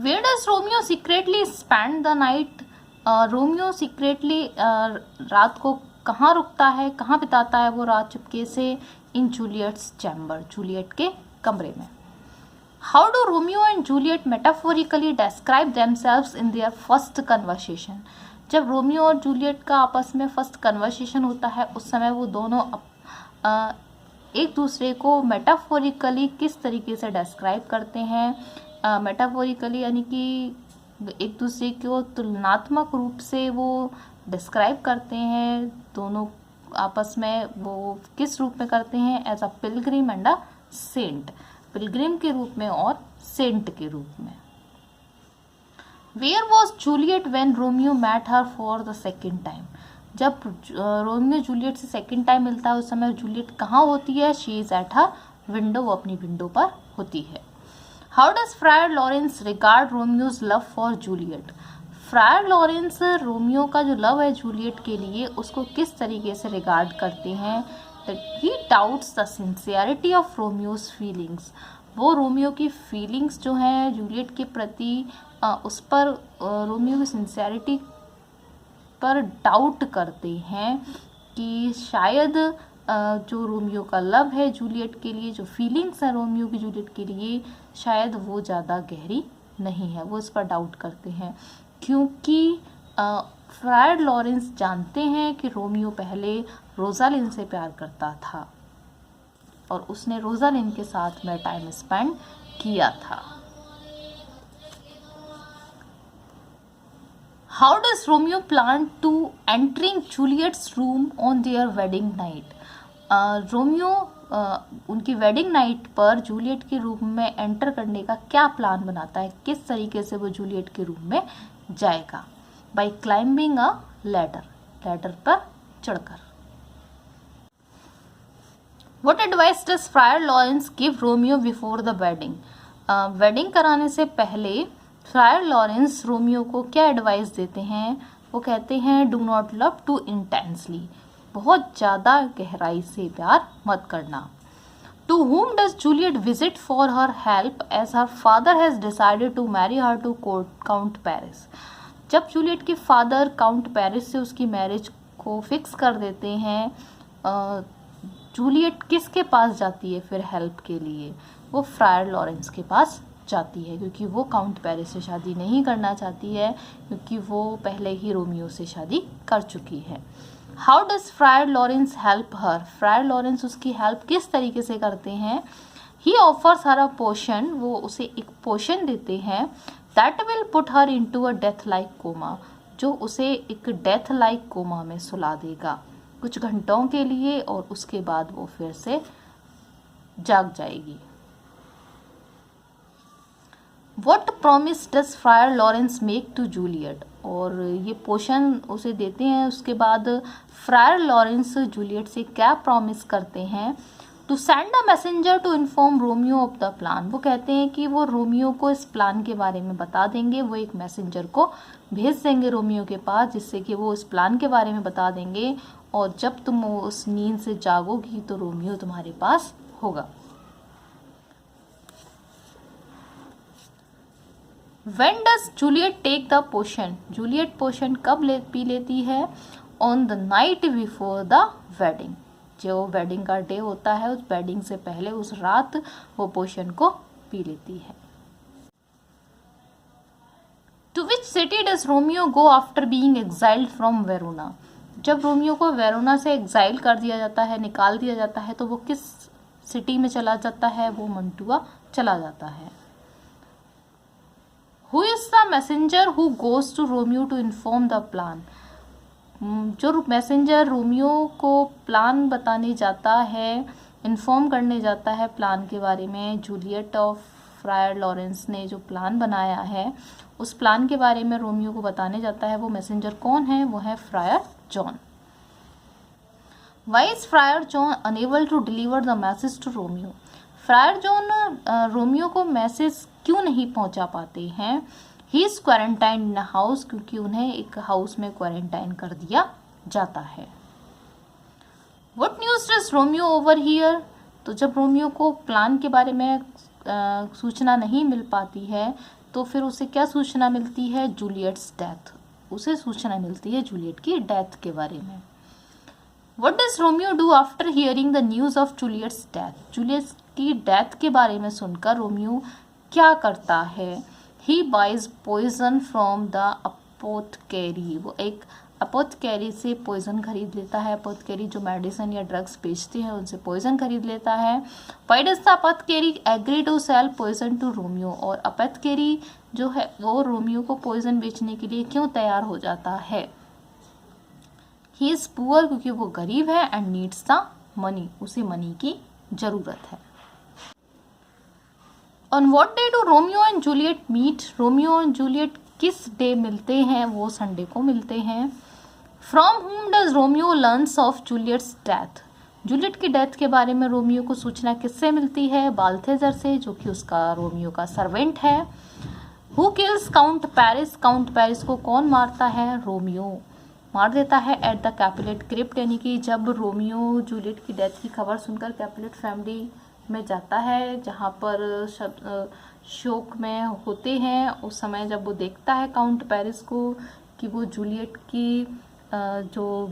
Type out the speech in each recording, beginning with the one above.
Where does Romeo secretly spend the night? Romeo secretly रात को कहाँ रुकता है, कहाँ बिताता है वो रात चुपके से? इन जूलियट्स चैम्बर, जूलियट के कमरे में। How do Romeo and Juliet metaphorically describe themselves in their first conversation? जब रोमियो और जूलियट का आपस में फर्स्ट कन्वर्सेशन होता है उस समय वो दोनों एक दूसरे को मेटाफोरिकली किस तरीके से डिस्क्राइब करते हैं? मेटाफोरिकली यानी कि एक दूसरे को तुलनात्मक रूप से वो डिस्क्राइब करते हैं। दोनों आपस में वो किस रूप में करते हैं? As a pilgrim and a saint, pilgrim के रूप में और सेंट के रूप में। Where was Juliet when Romeo met her for the second time? जब रोमियो जूलियट से सेकेंड टाइम मिलता है उस समय जूलियट कहाँ होती है? She is at her window, वो अपनी विंडो पर होती है। How does friar Laurence regard Romeo's love for Juliet? Friar Laurence Romeo का जो लव है जूलियट के लिए उसको किस तरीके से रिगार्ड करते हैं? ही doubts the sincerity of Romeo's feelings. वो रोमियो की फीलिंग्स जो हैं जूलियट के प्रति उस पर रोमियो की सिंसियरिटी पर डाउट करते हैं कि शायद जो रोमियो का लव है जूलियट के लिए, जो फीलिंग्स हैं रोमियो की जूलियट के लिए, शायद वो ज़्यादा गहरी नहीं है। वो इस पर डाउट करते हैं क्योंकि फ्रायर लॉरेंस जानते हैं कि रोमियो पहले रोजालिन से प्यार करता था और उसने रोजालिन के साथ में टाइम स्पेंड किया था। How does Romeo plan to entering Juliet's room on their wedding night? Romeo उनकी वेडिंग नाइट पर जूलियट के रूम में एंटर करने का क्या प्लान बनाता है? किस तरीके से वो जूलियट के रूम में जाएगा? By climbing a ladder, ladder पर चढ़कर। What advice does friar Laurence give Romeo before the wedding? Wedding कराने से पहले फ्रायर लॉरेंस रोमियो को क्या एडवाइस देते हैं? वो कहते हैं do not love too intensely, बहुत ज़्यादा गहराई से प्यार मत करना। To whom does Juliet visit for her help as her father has decided to marry her to Count Paris? जब जूलियट के फादर काउंट पेरिस से उसकी मैरिज को फिक्स कर देते हैं, जूलियट किसके पास जाती है फिर हेल्प के लिए? वो फ्रायर लॉरेंस के पास जाती है क्योंकि वो काउंट पेरिस से शादी नहीं करना चाहती है क्योंकि वो पहले ही रोमियो से शादी कर चुकी है। How does friar Lawrence help her? Fryer Lawrence उसकी हेल्प किस तरीके से करते हैं? ही ऑफर्स हर अ पोशन, वो उसे एक पोशन देते हैं that will put her into a death like coma, जो उसे एक डेथ लाइक कोमा में सुला देगा कुछ घंटों के लिए और उसके बाद वो फिर से जाग जाएगी। What promise does friar Laurence make to Juliet? और ये पोशन उसे देते हैं उसके बाद फ्रायर लॉरेंस जूलियट से क्या प्रॉमिस करते हैं? To send a messenger to inform Romeo of the plan. वो कहते हैं कि वो रोमियो को इस प्लान के बारे में बता देंगे, वो एक मैसेंजर को भेज देंगे रोमियो के पास जिससे कि वो इस प्लान के बारे में बता देंगे और जब तुम उस नींद से जागोगी तो रोमियो तुम्हारे पास होगा। When does Juliet take the potion? Juliet potion कब पी लेती है? On the night before the wedding, जो वेडिंग का डे होता है उस वेडिंग से पहले उस रात वो पोशन को पी लेती है। To which city does Romeo go after being exiled from Verona? जब रोमियो को वेरोना से एग्जाइल कर दिया जाता है, निकाल दिया जाता है, तो वो किस सिटी में चला जाता है? वो मंटुआ चला जाता है। Who is the messenger who goes to Romeo to inform the plan? जो मैसेंजर रोमियो को प्लान बताने जाता है, इन्फॉर्म करने जाता है प्लान के बारे में, जूलियट और फ्रायर लॉरेंस ने जो प्लान बनाया है उस प्लान के बारे में रोमियो को बताने जाता है, वो मैसेंजर कौन है? वो है friar John. Why is friar John unable to deliver the message to Romeo? Friar John Romeo को मैसेज क्यों नहीं पहुंचा पाते हैं? He is quarantine in house, क्योंकि उन्हें एक हाउस में क्वारंटाइन कर दिया जाता है। What news does Romeo over here? तो जब रोमियो को प्लान के बारे में सूचना नहीं मिल पाती है तो फिर उसे क्या सूचना मिलती है? जूलियट्स डेथ। उसे सूचना मिलती है जूलियट की डेथ के बारे में। What does Romeo do after hearing the news of Juliet's death? Juliet की डेथ के बारे में सुनकर रोमियो क्या करता है? He buys poison from the apothecary। वो एक अपोथकेरी से पॉइजन खरीद लेता है। अपोथकेरी जो मेडिसिन या ड्रग्स बेचते हैं उनसे पॉइजन खरीद लेता है। Why does the apothecary agree to sell poison to Romeo? और अपोथकेरी जो है वो रोमियो को पॉइजन बेचने के लिए क्यों तैयार हो जाता है? ही इज पुअर, क्योंकि वो गरीब है, एंड नीड्स द मनी, उसे मनी की जरूरत है। On what day do Romeo and Juliet meet? Romeo और जूलियट किस डे मिलते हैं? वो संडे को मिलते हैं। From whom does Romeo learns of Juliet's death? Juliet की डेथ के बारे में रोमियो को सूचना किससे मिलती है? बाल्थेजर से, जो कि उसका रोमियो का सर्वेंट है। Who kills count Paris? Count Paris को कौन मारता है? रोमियो मार देता है। एट द कैपुलेट क्रिप्ट, यानी कि जब रोमियो जूलियट की डेथ की खबर सुनकर कैपुलेट फैमिली में जाता है, जहाँ पर शोक में होते हैं, उस समय जब वो देखता है काउंट पेरिस को कि वो जूलियट की जो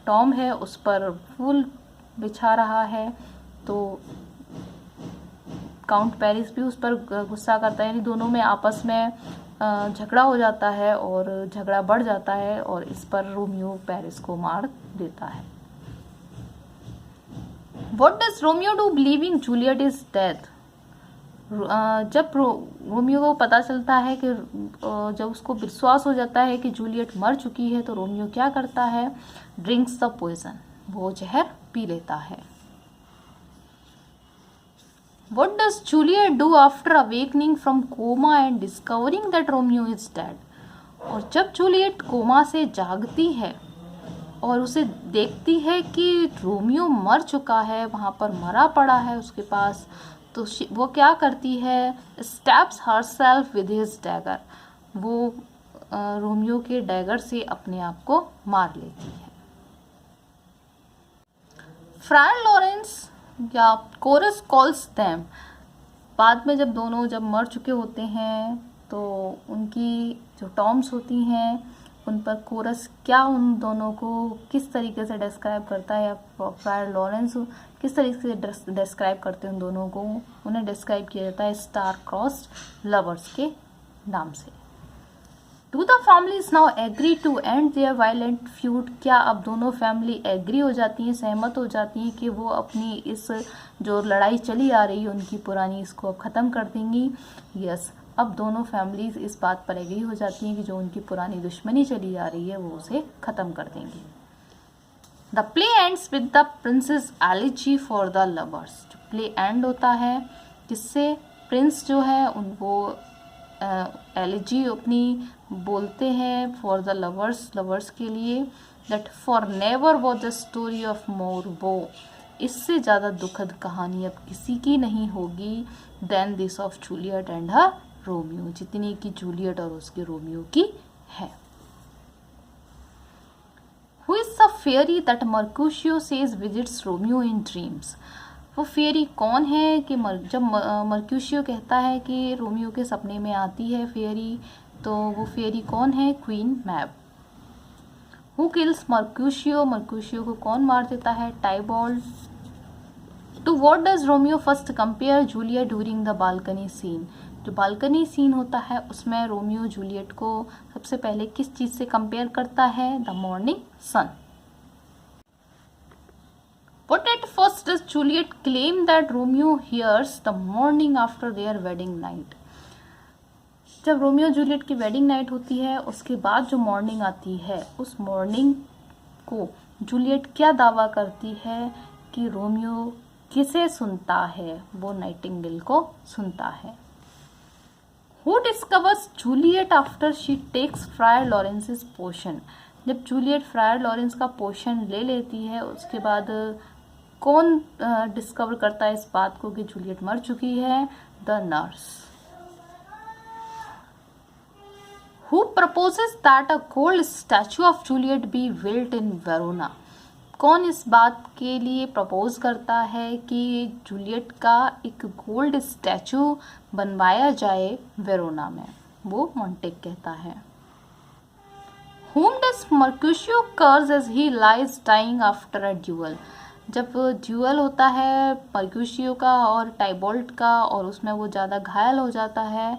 टॉम है उस पर फूल बिछा रहा है, तो काउंट पेरिस भी उस पर गुस्सा करता है। यानी दोनों में आपस में झगड़ा हो जाता है और झगड़ा बढ़ जाता है, और इस पर रोमियो पेरिस को मार देता है। What does Romeo do believing Juliet is dead? जब रोमियो को पता चलता है कि जब उसको विश्वास हो जाता है कि जूलियट मर चुकी है, तो रोमियो क्या करता है? ड्रिंक्स द पॉइजन, वो जहर पी लेता है। What does Juliet do after awakening from coma and discovering that Romeo is dead? और जब जूलियट कोमा से जागती है और उसे देखती है कि रोमियो मर चुका है, वहाँ पर मरा पड़ा है उसके पास, तो वो क्या करती है? Stabs herself with his dagger, वो रोमियो के डैगर से अपने आप को मार लेती है। फ्रायर लॉरेंस या कोरस कॉल्स देम, बाद में जब दोनों मर चुके होते हैं तो उनकी जो टॉम्स होती हैं उन पर कोरस क्या उन दोनों को किस तरीके से डिस्क्राइब करता है, या फ्रायर लॉरेंस किस तरीके से डिस्क्राइब करते हैं उन दोनों को? उन्हें डिस्क्राइब किया जाता है स्टार क्रॉस्ड लवर्स के नाम से। Do the families now agree to end their violent feud? क्या अब दोनों फैमिली एग्री हो जाती हैं, सहमत हो जाती हैं कि वो अपनी इस जो लड़ाई चली आ रही है उनकी पुरानी, इसको अब ख़त्म कर देंगी? यस, अब दोनों फैमिलीज इस बात पर एग्री हो जाती हैं कि जो उनकी पुरानी दुश्मनी चली आ रही है वो उसे ख़त्म कर देंगी। The play ends with the princess elegy for the lovers. जो प्ले एंड होता है जिससे प्रिंस जो है उनको एलिजी अपनी बोलते हैं फॉर द लवर्स के लिए। That for never was the story of more वो, इससे ज़्यादा दुखद कहानी अब किसी की नहीं होगी then this of Juliet and her Romeo, जितनी की जूलियट और उसके रोमियो की है। Who is the fairy that Mercutio says visits Romeo in dreams? वो फेयरी कौन है कि जब मर्क्यूशियो कहता है कि रोमियो के सपने में आती है फेयरी, तो वो फेयरी कौन है? क्वीन मैब। Who kills Mercutio? मर्क्यूशियो को कौन मार देता है? Tybalt. To what does Romeo first compare Juliet during the balcony scene? जो बालकनी सीन होता है उसमें रोमियो जूलियट को सबसे पहले किस चीज़ से कंपेयर करता है? The morning sun. What at first does Juliet claim that Romeo hears the morning after their wedding night? जब रोमियो जूलियट की वेडिंग नाइट होती है उसके बाद जो मॉर्निंग आती है, उस मॉर्निंग को जूलियट क्या दावा करती है कि रोमियो किसे सुनता है? वो नाइटिंगेल को सुनता है। Who discovers Juliet after she takes friar Lawrence's potion? जब जूलियट फ्रायर लॉरेंस का पोशन ले लेती है उसके बाद कौन डिस्कवर करता है इस बात को कि जूलियट मर चुकी है? The nurse. Who proposes that a gold statue of Juliet be built in Verona? कौन इस बात के लिए प्रपोज करता है कि जूलियट का एक गोल्ड स्टैचू बनवाया जाए वेरोना में? वो मोंटेग कहता है। Whom does Mercutio curse as he lies dying after a duel? जब ड्यूअल होता है मर्क्यूशियो का और टाइबोल्ट का और उसमें वो ज़्यादा घायल हो जाता है,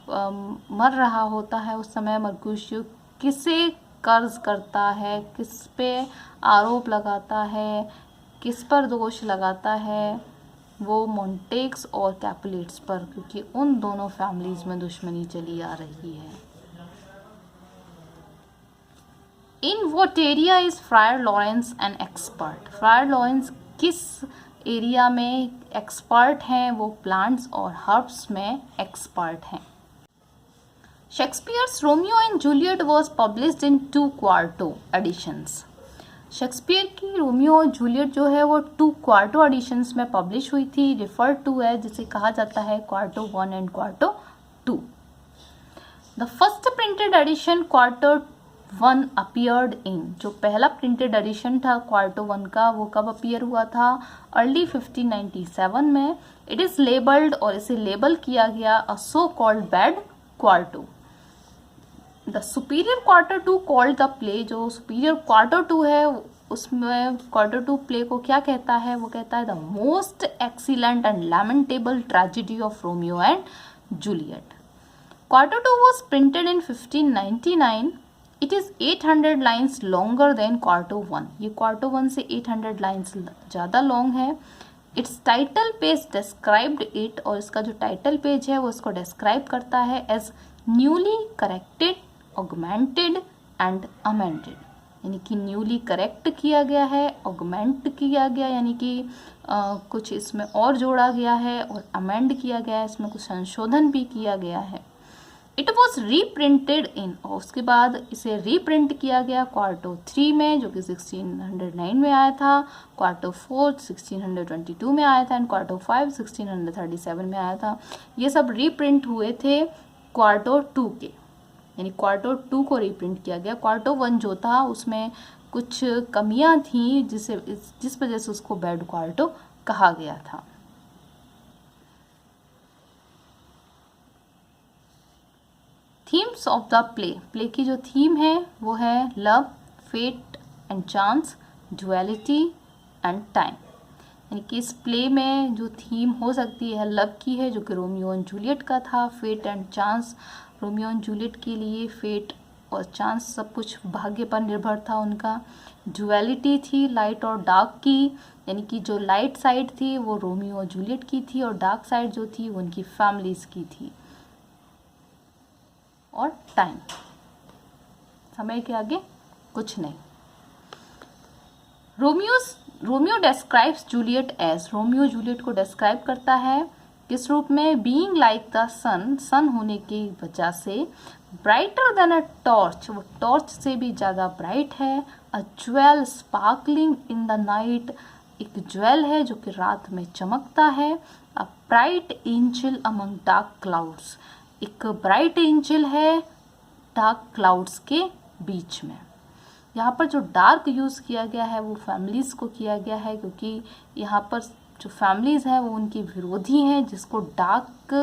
मर रहा होता है, उस समय मर्क्यूशियो किसे कर्ज करता है, किस पे आरोप लगाता है, किस पर दोष लगाता है? वो मोंटेग्स और कैपुलेट्स पर, क्योंकि उन दोनों फैमिलीज में दुश्मनी चली आ रही है। In what area is friar Laurence an expert? Friar Laurence किस एरिया में एक्सपर्ट हैं? वो प्लांट्स और हर्ब्स में एक्सपर्ट हैं। Shakespeare's Romeo and Juliet was published in 2 quarto editions. Shakespeare की रोमियो और जूलियट जो है वो 2 क्वार्टो एडिशंस में पब्लिश हुई थी। रिफर टू है, जिसे कहा जाता है quarto 1 and quarto 2। The first printed edition quarto 1 appeared in, जो पहला प्रिंटेड एडिशन था क्वार्टो 1 का, वो कब अपीयर हुआ था? अर्ली 1597 में। इट इज लेबल्ड, और इसे लेबल किया गया a so called bad quarto. The superior quarter 2 called the play, जो सुपीरियर क्वार्टर 2 है उसमें क्वार्टर 2 प्ले को क्या कहता है? वो कहता है the most excellent and lamentable tragedy of Romeo and Juliet. Quarter 2 was printed in 1599। It is 800 lines longer than quarto 1। ये क्वार्टो 1 से 800 लाइन्स ज़्यादा लॉन्ग है। It's title page described it, और इसका जो टाइटल पेज है वो इसको डिस्क्राइब करता है as newly corrected, augmented and amended, यानी कि न्यूली करेक्ट किया गया है, ऑगमेंट किया गया यानी कि कुछ इसमें और जोड़ा गया है, और अमेंड किया गया है, इसमें कुछ संशोधन भी किया गया है। इट वॉज रीप्रिंटेड इन, और उसके बाद इसे रीप्रिंट किया गया क्वार्टो 3 में, जो कि 1609 में आया था, क्वार्टो 4 1622 में आया था, एंड क्वार्टो 5 1637 में आया था। ये सब रीप्रिंट हुए थे क्वार्टो 2 के, यानी क्वार्टो 2 को रीप्रिंट किया गया। क्वार्टो 1 जो था उसमें कुछ कमियां थी जिस वजह से उसको बैड क्वार्टो कहा गया था। Themes of the play, play की जो थीम है वो है love, fate and chance, duality and time, यानी कि इस प्ले में जो थीम हो सकती है लव की है, जो कि रोमियो एंड जूलियट का था। Fate and chance, Romeo and Juliet के लिए फेट और चांस सब कुछ भाग्य पर निर्भर था उनका। डुअलिटी थी लाइट और डार्क की, यानी कि जो लाइट साइड थी वो रोमियो और जूलियट की थी, और डार्क साइड जो थी वो उनकी फैमिलीज की थी। और टाइम, समय के आगे कुछ नहीं। Romeo describes Juliet as, Romeo Juliet को डिस्क्राइब करता है किस रूप में? Being like the sun, sun होने की वजह से, ब्राइटर देन अ टॉर्च, वो टॉर्च से भी ज़्यादा ब्राइट है। A jewel sparkling in the night, एक ज्वेल है जो कि रात में चमकता है। A bright angel among dark clouds, एक ब्राइट एंजल है डार्क क्लाउड्स के बीच में। यहाँ पर जो डार्क यूज़ किया गया है वो फैमिलीज़ को किया गया है, क्योंकि यहाँ पर जो फैमिलीज़ हैं वो उनकी विरोधी हैं, जिसको डार्क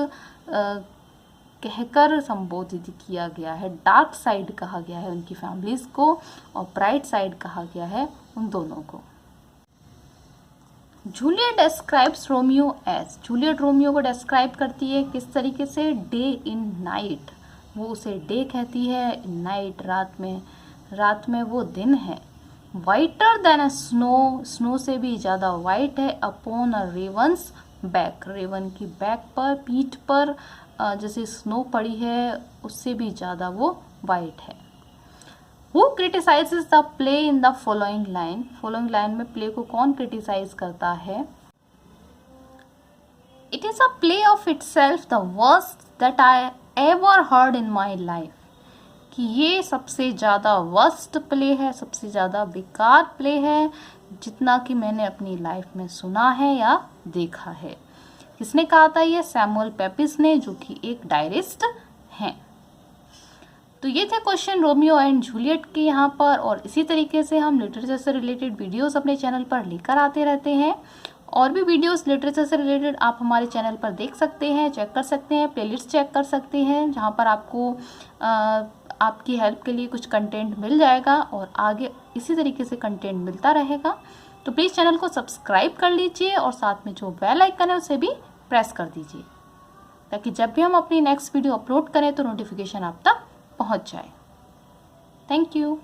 कहकर संबोधित किया गया है। डार्क साइड कहा गया है उनकी फैमिलीज़ को, और ब्राइट साइड कहा गया है उन दोनों को। Juliet describes Romeo as, Juliet Romeo को डिस्क्राइब करती है किस तरीके से? डे इन नाइट, वो उसे डे कहती है, नाइट रात में वो दिन है। Whiter than a snow, snow से भी ज़्यादा वाइट है। Upon a raven's back, raven की बैक पर, पीठ पर जैसे स्नो पड़ी है उससे भी ज़्यादा वो वाइट है। Who criticizes the play in the following line? Following line में प्ले को कौन क्रिटिसाइज करता है? It is a play of itself the worst that I ever heard in my life. कि ये सबसे ज़्यादा वर्स्ट प्ले है, सबसे ज़्यादा बेकार प्ले है जितना कि मैंने अपनी लाइफ में सुना है या देखा है। किसने कहा था ये? सैमुअल पेपिस ने, जो कि एक डायरिस्ट हैं। तो ये थे क्वेश्चन रोमियो एंड जूलियट के यहाँ पर, और इसी तरीके से हम लिटरेचर से रिलेटेड वीडियोस अपने चैनल पर लेकर आते रहते हैं। और भी वीडियोस लिटरेचर से रिलेटेड आप हमारे चैनल पर देख सकते हैं, चेक कर सकते हैं, प्लेलिस्ट चेक कर सकते हैं, जहाँ पर आपको आपकी हेल्प के लिए कुछ कंटेंट मिल जाएगा और आगे इसी तरीके से कंटेंट मिलता रहेगा। तो प्लीज़ चैनल को सब्सक्राइब कर लीजिए और साथ में जो बेल आइकन है उसे भी प्रेस कर दीजिए, ताकि जब भी हम अपनी नेक्स्ट वीडियो अपलोड करें तो नोटिफिकेशन आप तक पहुंच जाए। Thank you.